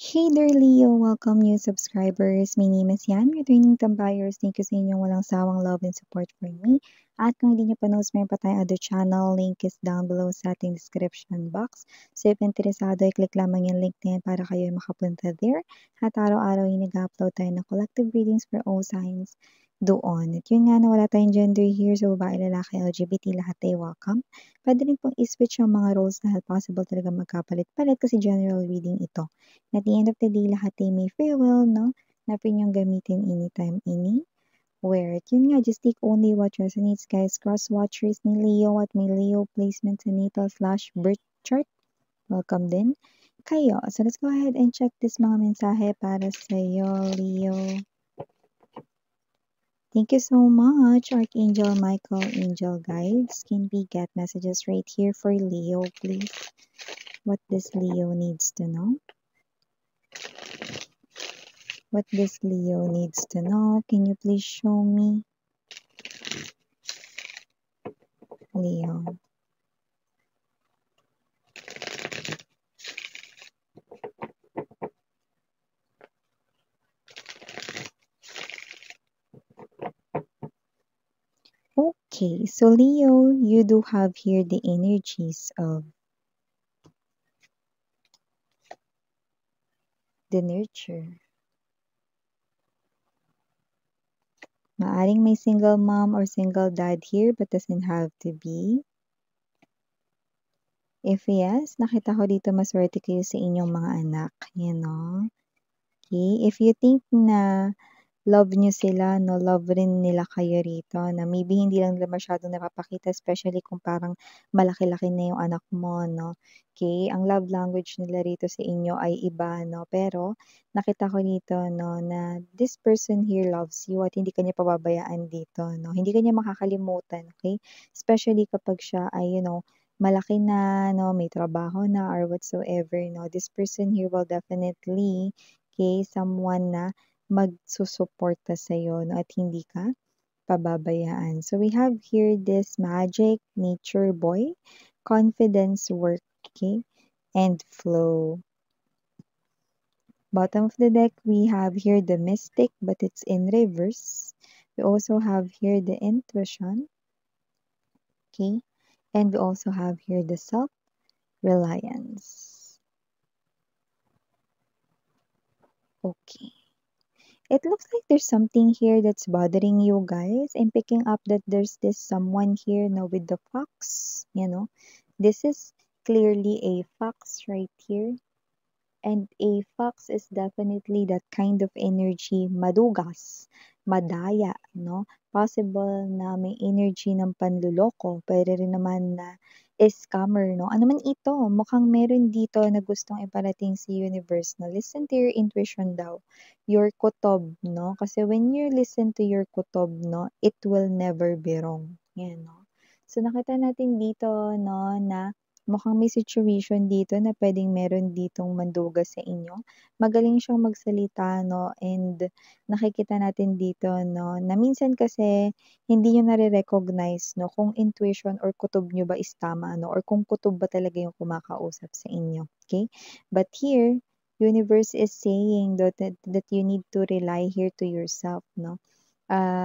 Hey there, Leo! Welcome new subscribers. My name is Yan, returning tambayers. Thank you sa inyong walang sawang love and support for me. At kung hindi nyo pa knows, meron pa tayong other channel. Link is down below sa ating description box. So if interesado, i-click lamang yung link na yan para kayo makapunta there. At araw-araw yung nag-upload tayo ng collective readings for all signs doon. At yun nga na wala tayong gender here. So babae, lalaki, LGBT, lahat ay welcome. Pwede rin pong i-switch yung mga roles dahil possible talaga magkapalit-palit kasi general reading ito. At the end of the day, lahat ay may free will, no? Na pwede niyong gamitin anytime, anywhere. At yun nga, just take only what resonates, guys. Cross-watchers ni Leo at may Leo placement sa natal/birth chart. Welcome din kayo. So let's go ahead and check this mga mensahe para sa'yo, Leo. Thank you so much, Archangel Michael, Angel Guides. Can we get messages right here for Leo, please? What this Leo needs to know? What this Leo needs to know? Can you please show me? Leo. Okay, so Leo, you do have here the energies of the nurture. Maaring may single mom or single dad here but doesn't have to be. If yes, nakita ko dito maswerte kayo sa inyong mga anak. You know? Okay, if you think na love nyo sila, no, love rin nila kayo rito, na maybe hindi lang nila masyadong napapakita, especially kung parang malaki-laki na yung anak mo, no. Okay, ang love language nila rito sa inyo ay iba, no, pero nakita ko dito, no, na this person here loves you at hindi kanya pababayaan dito, no, hindi kanya makakalimutan, okay, especially kapag siya ay, malaki na, no, may trabaho na or whatsoever, no, this person here will definitely, okay, someone na magsusuporta sa'yo, no, at hindi ka pababayaan. So we have here this magic, nature boy, confidence work, okay, and flow. Bottom of the deck, we have here the mystic, but it's in reverse. We also have here the intuition, okay, and we also have here the self-reliance. Okay. It looks like there's something here that's bothering you guys. I'm picking up that there's this someone here now with the fox, This is clearly a fox right here. And a fox is definitely that kind of energy, madugas, madaya, no? Possible na may energy ng panluloko, pero rin naman na scammer, no? Ano man ito, mukhang meron dito na gustong iparating sa universe, no? Listen to your intuition daw, your kutob, no? Kasi when you listen to your kutob, no, it will never be wrong. Yan, no? So nakita natin dito, no, na mukhang may situation dito na pwedeng meron ditong mandugas sa inyo. Magaling siyang magsalita, no, and nakikita natin dito, no, na minsan kasi hindi niyo nare-recognize, no, kung intuition or kutob niyo ba is tama, no, or kung kutob ba talaga yung kumakausap sa inyo, okay? But here, universe is saying that you need to rely here to yourself, no?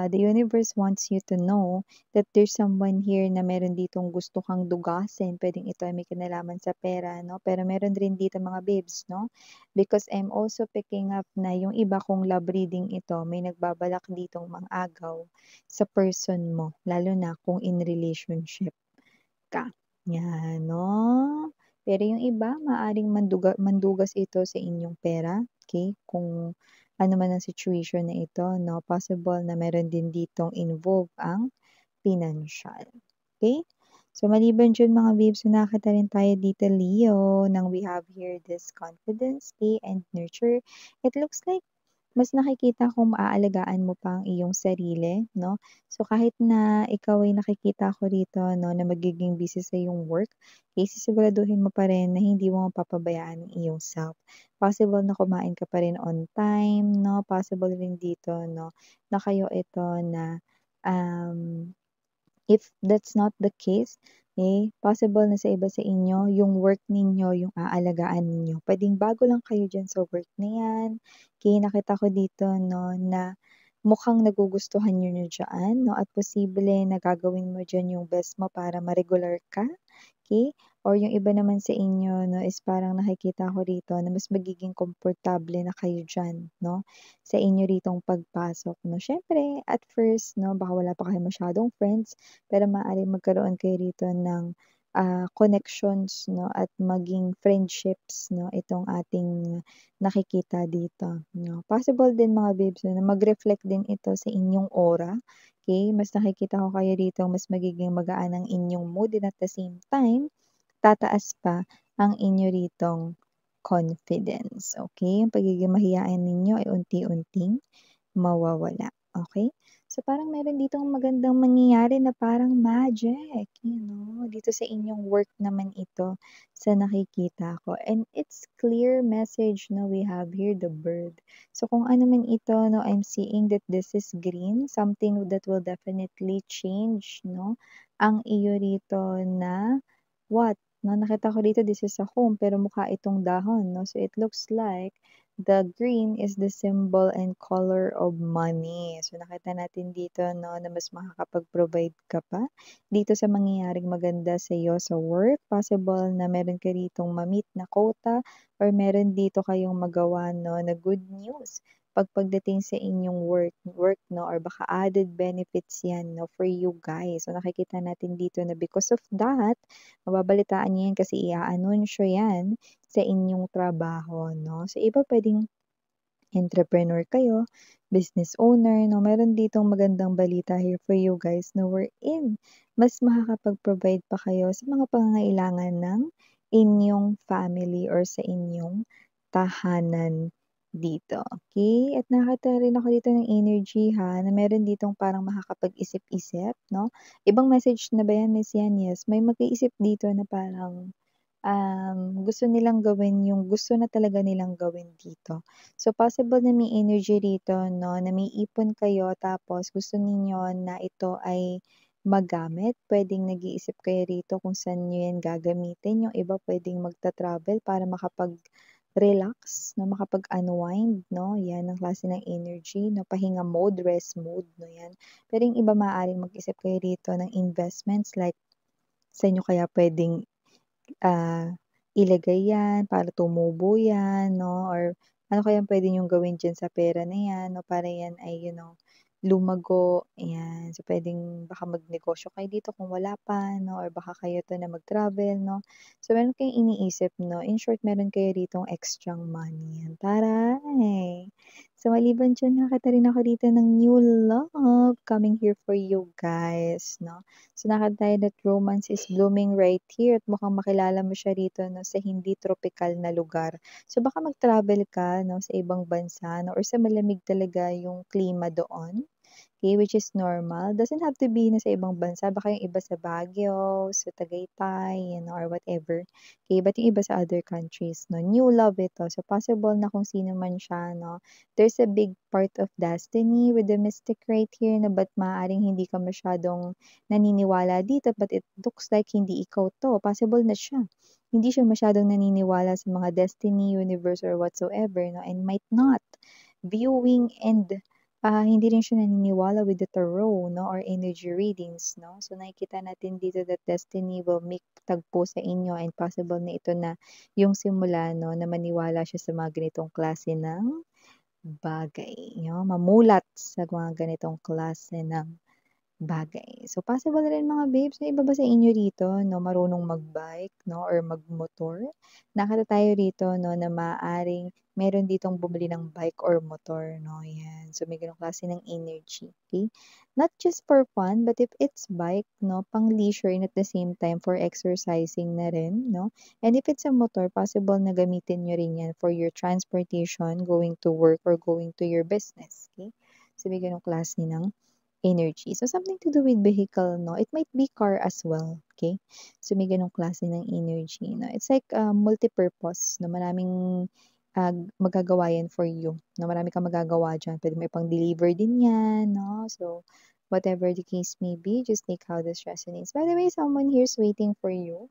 The universe wants you to know that there's someone here na meron ditong gusto kang dugasin. Pwedeng ito ay may kinalaman sa pera, no? Pero meron rin dito mga babes, no? Because I'm also picking up na yung iba kong love reading ito, may nagbabalak ditong mang-agaw sa person mo, lalo na kung in relationship ka. Yan, no? Pero yung iba, maaring mandugas ito sa inyong pera, okay? Kung ano man ang situation na ito, no? Possible na meron din ditong involve ang financial. Okay? So, maliban dyan mga babes, nakakita rin tayo dito, Leo, nang we have here this confidence, okay, and nurture. It looks like mas nakikita kong maaalagaan mo pa ang iyong sarili, no? So, kahit na ikaw ay nakikita ko rito, no, na magiging busy sa iyong work, okay, sisiguraduhin mo pa rin na hindi mo mapapabayaan ang iyong self. Possible na kumain ka pa rin on time, no? Possible rin dito, no, na kayo ito na, if that's not the case, Okay, possible na sa iba sa inyo, yung work ninyo yung aalagaan ninyo. Puwedeng bago lang kayo diyan sa work na 'yan, okay, nakita ko dito 'no, na mukhang nagugustuhan niyo na diyaan 'no, at posible na gagawin mo diyan yung best mo para ma-regular ka, okay. Or yung iba naman sa inyo 'no, is parang nakikita ko rito na mas magiging komportable na kayo diyan 'no, sa inyo ritong pagpasok 'no. Siyempre at first 'no, baka wala pa kayong masyadong friends, pero maaaring magkaroon kayo rito ng, connections 'no, at maging friendships 'no, itong ating nakikita dito 'no. Possible din mga babes 'no, na mag-reflect din ito sa inyong aura, okay. Mas nakikita ko kayo rito mas magiging magaan ang inyong mood and at the same time tataas pa ang inyo ritong confidence, okay. Yung pagiging mahiyain ninyo ay unti-unting mawawala, okay. So, parang meron ditong magandang mangyayari na parang magic, dito sa inyong work naman ito sa nakikita ko and it's clear message na we have here the bird. So, kung ano man ito 'no, I'm seeing that this is green, something that will definitely change 'no, ang iyo rito na what 'no, nakita ko dito this is a home pero mukha itong dahon 'no, so it looks like the green is the symbol and color of money. So nakita natin dito 'no, na mas makakapag-provide ka pa dito sa mangyayaring maganda sa iyo sa work. Possible na meron ka ritong ma-meet na quota or meron dito kayong magawa 'no, na good news pagdating sa inyong work 'no, or baka added benefits 'yan 'no, for you guys. So nakikita natin dito na because of that, mababalitaan niyo 'yan kasi i-aanunsyo 'yan sa inyong trabaho 'no. So iba puwedeng entrepreneur kayo, business owner 'no, meron ditong magandang balita here for you guys na wherein mas makakapag-provide pa kayo sa mga pangangailangan ng inyong family or sa inyong tahanan dito, okay. At nakakita rin ako dito ng energy ha, na meron ditong parang makakapag-isip-isip 'no. Ibang message na ba 'yan, Miss Yan? Yes, may mag-iisip dito na parang gusto nilang gawin yung gusto na talaga nilang gawin dito. So, possible na may energy rito 'no, na may ipon kayo tapos gusto ninyo na ito ay magamit. Puwedeng nag-iisip kayo rito kung saan niyo 'yan gagamitin. Yung iba puwedeng magta-travel para makapag-relax 'no, makapag-unwind 'no, 'yan ang klase ng energy 'no, pahinga mode, rest mode 'no, 'yan. Pero yung iba maaaring mag-isip kayo rito ng investments like sa inyo kaya puwedeng ah, ilagay 'yan para tumubo 'yan 'no or ano kayang puwede niyong gawin diyan sa pera na 'yan 'no para 'yan ay lumago, ayan. So, puwedeng baka magnegosyo kayo dito kung wala pa 'no or baka kayo 'to na mag-travel 'no. So, meron kayong iniisip 'no, in short meron kayo ritong extrang money, 'yan, taray! So, maliban diyan nakakita rin ako dito ng new love coming here for you guys 'no. So, nakita tayo that romance is blooming right here at mukhang makilala mo siya rito 'no, sa hindi tropikal na lugar. So, baka mag-travel ka 'no, sa ibang bansa 'no, or sa malamig talaga yung klima doon. Okay, which is normal. Doesn't have to be na sa ibang bansa, baka yung iba sa Baguio, sa Tagaytay, or whatever. Okay, but yung iba sa other countries, no, new love ito. So, possible na kung sino man siya, no, there's a big part of destiny with the mystic right here na ba't maaaring hindi ka masyadong naniniwala dito, but it looks like hindi ikaw to. Possible na siya. Hindi siya masyadong naniniwala sa mga destiny, universe, or whatsoever, no, and might not. Viewing and hindi rin siya naniniwala with the tarot 'no, or energy readings 'no. So, nakikita natin dito that destiny will make tagpo sa inyo and possible na ito na yung simula 'no, na maniwala siya sa mga ganitong klase ng bagay 'no, mamulat sa mga ganitong klase ng bagay. So, possible rin mga babes na iba ba sa inyo rito 'no, marunong mag-bike 'no, or magmotor? Nakita tayo rito 'no, na maaaring meron ditong bumili ng bike or motor 'no, 'yan. So, may gano'ng klase ng energy, okay. Not just for fun, but if it's bike 'no, pang-leisure and at the same time for exercising na rin 'no. And if it's a motor, possible na gamitin niyo rin 'yan for your transportation, going to work or going to your business, okay. So, may gano'ng klase ng energy. So, something to do with vehicle 'no, it might be car as well, okay. So, may gano'ng klase ng energy 'no. It's like, multipurpose na maraming, magagawa 'yan for you 'no, marami kang magagawa diyan. Puwede mo ipang-deliver din 'yan 'no, so Whatever the case may be, just take how this resonates. By the way, someone here's waiting for you.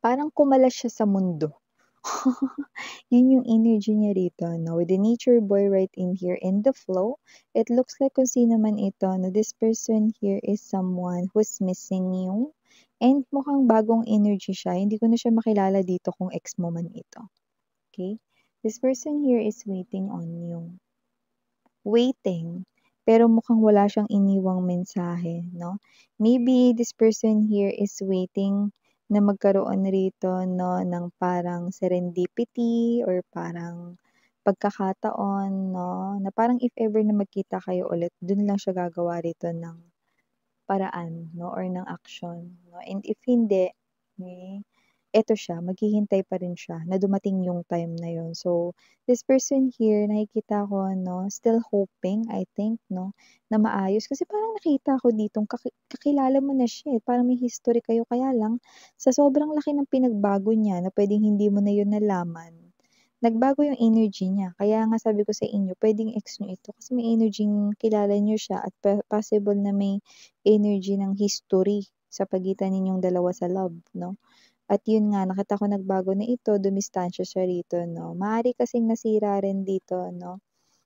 Parang kumalas siya sa mundo. Yun yung energy niya rito, no? With the nature boy right in here in the flow, it looks like kung sino man ito, no? This person here is someone who's missing you. And mukhang bagong energy siya. Hindi ko na siya makilala dito kung ex mo man ito. Okay? This person here is waiting on you. Waiting, pero mukhang wala siyang iniwang mensahe, no? Maybe this person here is waiting na magkaroon rito, no, ng parang serendipity or parang pagkakataon, no, na parang if ever na magkita kayo ulit, dun lang siya gagawa rito ng paraan, no, or ng action, no? And if hindi, eh, eto siya, maghihintay pa rin siya na dumating yung time na yun. So, this person here, nakikita ko, no, still hoping, I think, no, na maayos. Kasi parang nakita ko ditong kakilala mo na siya, eh. Parang may history kayo. Kaya lang, sa sobrang laki ng pinagbago niya na pwedeng hindi mo na yun nalaman, nagbago yung energy niya. Kaya nga sabi ko sa inyo, pwedeng ex nyo ito. Kasi may energy kilala nyo siya at possible na may energy ng history sa pagitan ninyong dalawa sa love, no? At yun nga, nakita ko nagbago na ito, dumistansya siya rito, no? Maaari kasing nasira rin dito, no?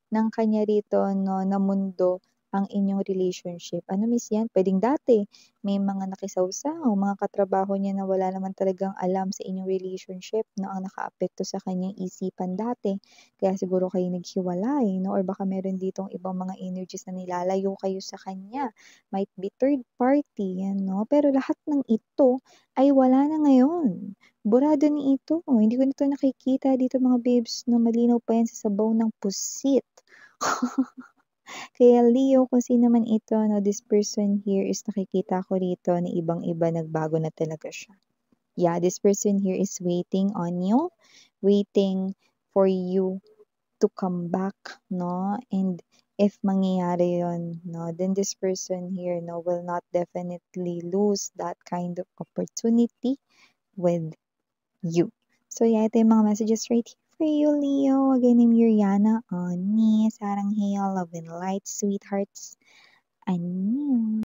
Ng kanya rito, no, na mundo ang inyong relationship. Ano miss yan? Pwedeng dati, may mga nakisawsaw, mga katrabaho niya na wala naman talagang alam sa inyong relationship, no, ang nakaapekto sa kanyang isipan dati. Kaya siguro kayo naghiwalay, no, or baka meron ditong ibang mga energies na nilalayo kayo sa kanya. Might be third party, yan, no? Pero lahat ng ito ay wala na ngayon. Burado ni ito. Hindi ko na 'to nakikita dito mga babes, no, malinaw pa yan sa sabaw ng pusit. Kaya Leo, kung sino man ito, no, this person here is nakikita ko rito na ibang-iba, nagbago na talaga siya. Yeah, this person here is waiting on you, waiting for you to come back, no? And if mangyayari yun, no, then this person here, no, will not definitely lose that kind of opportunity with you. So yeah, ito yung mga messages right here for you, Leo. Again, I'm Yuriana on me. Sarang hail, love and light, sweethearts. Annyeong.